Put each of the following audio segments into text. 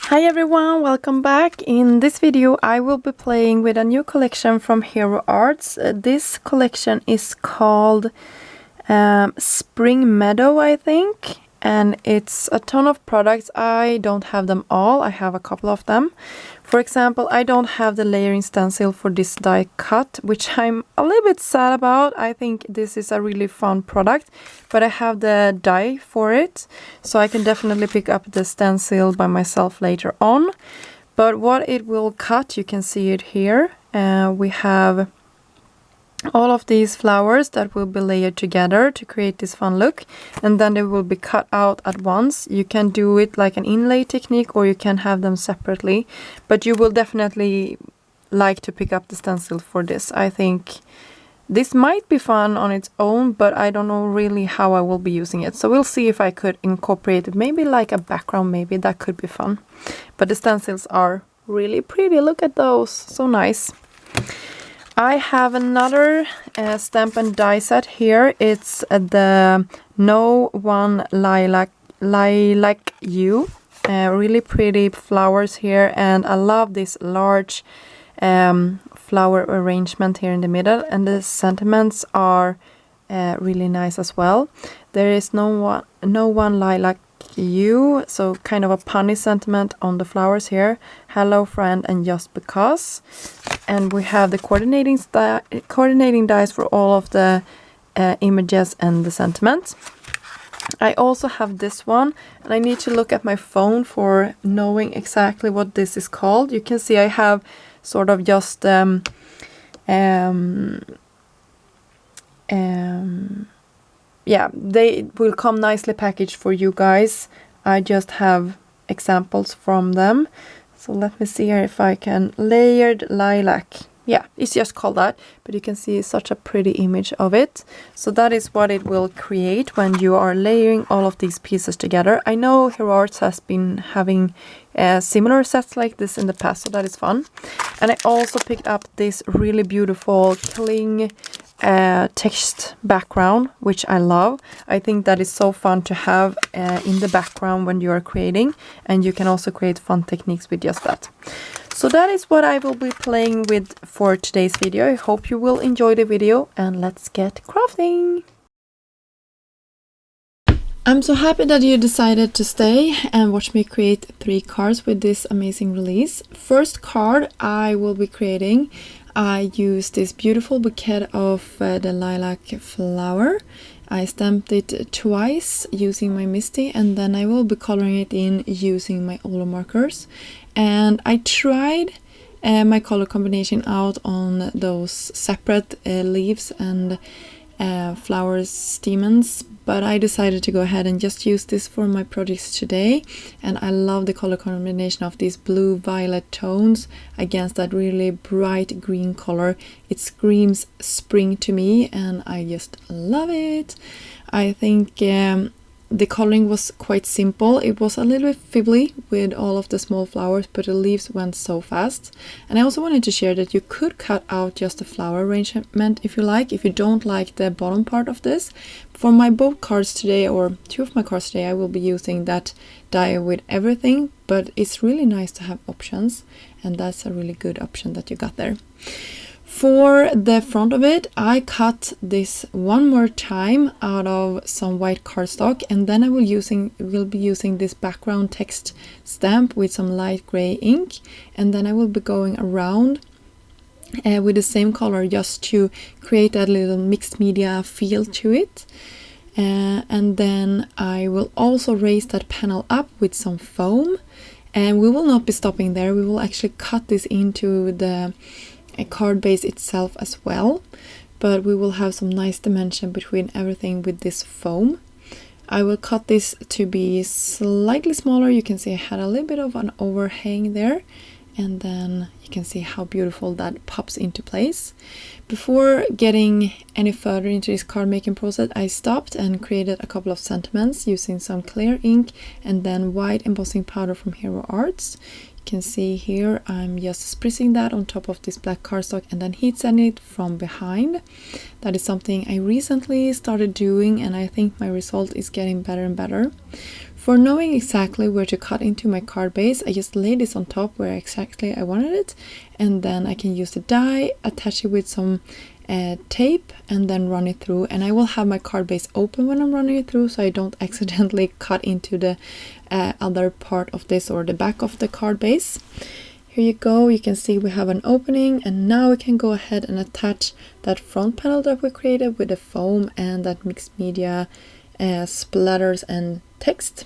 Hi everyone, welcome back. In this video I will be playing with a new collection from Hero Arts. This collection is called Spring Meadow, I think, and it's a ton of products. I don't have them all, I have a couple of them. For example, I don't have the layering stencil for this die cut, which I'm a little bit sad about. I think this is a really fun product, but I have the die for it, so I can definitely pick up the stencil by myself later on. But what it will cut, you can see it here. We have all of these flowers that will be layered together to create this fun look, and then they will be cut out at once. You can do it like an inlay technique, or you can have them separately, but you will definitely like to pick up the stencil for this. I think this might be fun on its own, but I don't know really how I will be using it, so we'll see if I could incorporate it, maybe like a background, maybe that could be fun. But the stencils are really pretty, look at those, so nice. I have another stamp and die set here. It's the No One Lilac You. Really pretty flowers here, and I love this large flower arrangement here in the middle, and the sentiments are really nice as well. There is no one lilac you, so kind of a punny sentiment on the flowers here. Hello friend and just because. And we have the coordinating dies for all of the images and the sentiments. I also have this one, and I need to look at my phone for knowing exactly what this is called. You can see I have sort of just yeah, they will come nicely packaged for you guys. I just have examples from them. So let me see here if I can. Layered lilac. Yeah, it's just called that, but you can see such a pretty image of it. So that is what it will create when you are layering all of these pieces together. I know Hero Arts has been having similar sets like this in the past, so that is fun. And I also picked up this really beautiful cling text background, which I love. I think that is so fun to have in the background when you are creating, and you can also create fun techniques with just that. So that is what I will be playing with for today's video. I hope you will enjoy the video, and let's get crafting! I'm so happy that you decided to stay and watch me create 3 cards with this amazing release. First card I will be creating, I used this beautiful bouquet of the lilac flower. I stamped it twice using my Misty, and then I will be coloring it in using my Olo markers. And I tried my color combination out on those separate leaves and flowers stamens, but I decided to go ahead and just use this for my projects today. And I love the color combination of these blue-violet tones against that really bright green color. It screams spring to me, and I just love it. I think the coloring was quite simple. It was a little bit fiddly with all of the small flowers, but the leaves went so fast. And I also wanted to share that you could cut out just the flower arrangement if you like, if you don't like the bottom part of this. For my both cards today, or 2 of my cards today, I will be using that die with everything, but it's really nice to have options, and that's a really good option that you got there. For the front of it, I cut this one more time out of some white cardstock, and then I will be using this background text stamp with some light gray ink, and then I will be going around with the same color just to create that little mixed media feel to it. And then I will also raise that panel up with some foam, and we will not be stopping there. We will actually cut this into the card base itself as well, but we will have some nice dimension between everything with this foam. I will cut this to be slightly smaller. You can see I had a little bit of an overhang there, and then you can see how beautiful that pops into place. Before getting any further into this card making process, I stopped and created a couple of sentiments using some clear ink and then white embossing powder from Hero Arts. You can see here, I'm just spritzing that on top of this black cardstock and then heat sending it from behind. That is something I recently started doing, and I think my result is getting better and better. For knowing exactly where to cut into my card base, I just lay this on top where exactly I wanted it, and then I can use the die, attach it with some tape, and then run it through. And I will have my card base open when I'm running it through, so I don't accidentally cut into the other part of this or the back of the card base. Here you go, you can see we have an opening, and now we can go ahead and attach that front panel that we created with the foam and that mixed media splatters and text.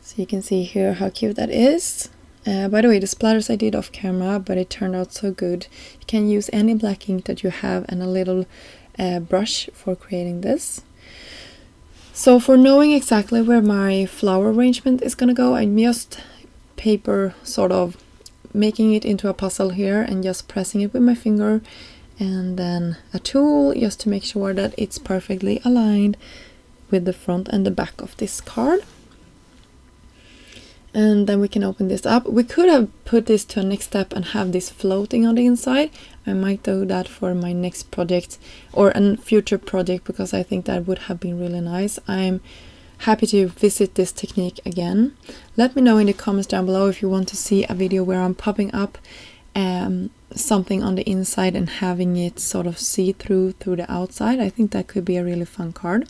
So you can see here how cute that is. By the way, the splatters I did off camera, but it turned out so good. You can use any black ink that you have and a little brush for creating this. So for knowing exactly where my flower arrangement is gonna go, I'm just paper sort of making it into a puzzle here and just pressing it with my finger, and then a tool just to make sure that it's perfectly aligned with the front and the back of this card. And then we can open this up. We could have put this to a next step and have this floating on the inside. I might do that for my next project or a future project, because I think that would have been really nice. I'm happy to visit this technique again. Let me know in the comments down below if you want to see a video where I'm popping up something on the inside and having it sort of see-through through the outside. I think that could be a really fun card.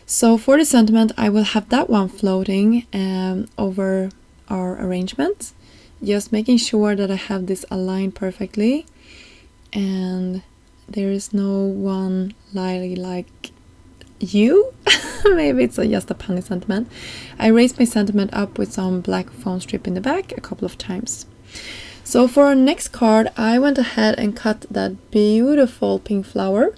So for the sentiment, I will have that one floating over our arrangement, just making sure that I have this aligned perfectly, and there is no one like you. Maybe it's just a punny sentiment. I raised my sentiment up with some black foam strip in the back a couple of times. So for our next card, I went ahead and cut that beautiful pink flower,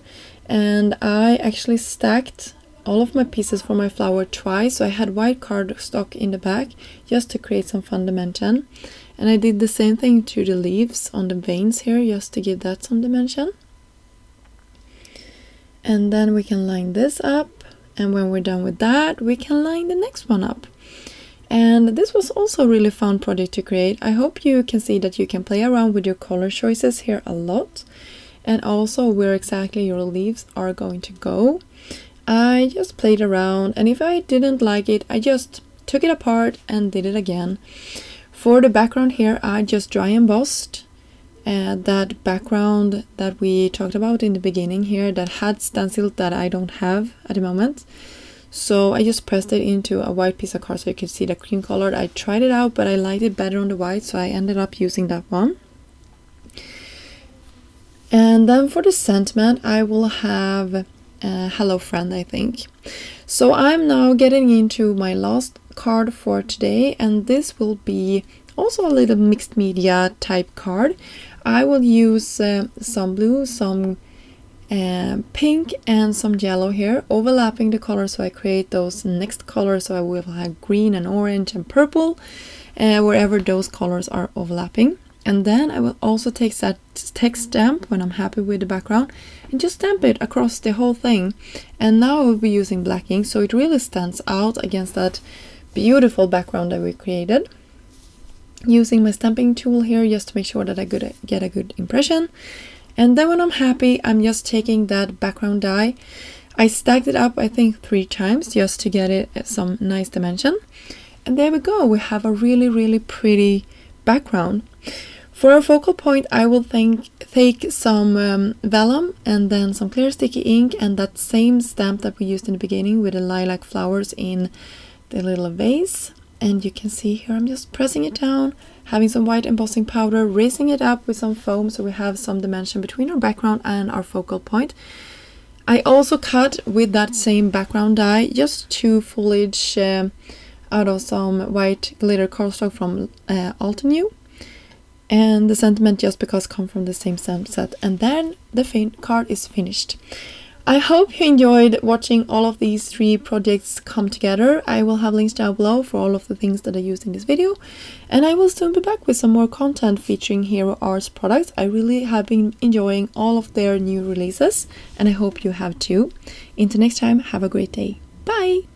and I actually stacked all of my pieces for my flower twice. So I had white cardstock in the back just to create some fun dimension, and I did the same thing to the leaves on the veins here just to give that some dimension. And then we can line this up, and when we're done with that, we can line the next one up. And this was also a really fun project to create. I hope you can see that you can play around with your color choices here a lot, and also where exactly your leaves are going to go. I just played around, and if I didn't like it, I just took it apart and did it again. For the background here, I just dry embossed that background that we talked about in the beginning here that had stencil that I don't have at the moment. So I just pressed it into a white piece of card so you could see the cream color. I tried it out, but I liked it better on the white, so I ended up using that one. And then for the sentiment, I will have Hello Friend, I think. So I'm now getting into my last card for today, and this will be also a little mixed media type card. I will use some blue, some pink and some yellow here, overlapping the colors so I create those next colors. So I will have green and orange and purple wherever those colors are overlapping. And then I will also take that text stamp when I'm happy with the background and just stamp it across the whole thing. And now I will be using black ink so it really stands out against that beautiful background that we created. Using my stamping tool here just to make sure that I get a good impression. And then when I'm happy, I'm just taking that background die. I stacked it up, I think 3 times just to get it some nice dimension. And there we go, we have a really pretty background. For our focal point, I will take some vellum and then some clear sticky ink and that same stamp that we used in the beginning with the lilac flowers in the little vase. And you can see here I'm just pressing it down, having some white embossing powder, raising it up with some foam so we have some dimension between our background and our focal point. I also cut with that same background die just 2 foliage out of some white glitter cardstock from Altenew. And the sentiment just because come from the same stamp set. And then the card is finished. I hope you enjoyed watching all of these 3 projects come together. I will have links down below for all of the things that I used in this video. And I will soon be back with some more content featuring Hero Arts products. I really have been enjoying all of their new releases, and I hope you have too. Until next time, have a great day. Bye!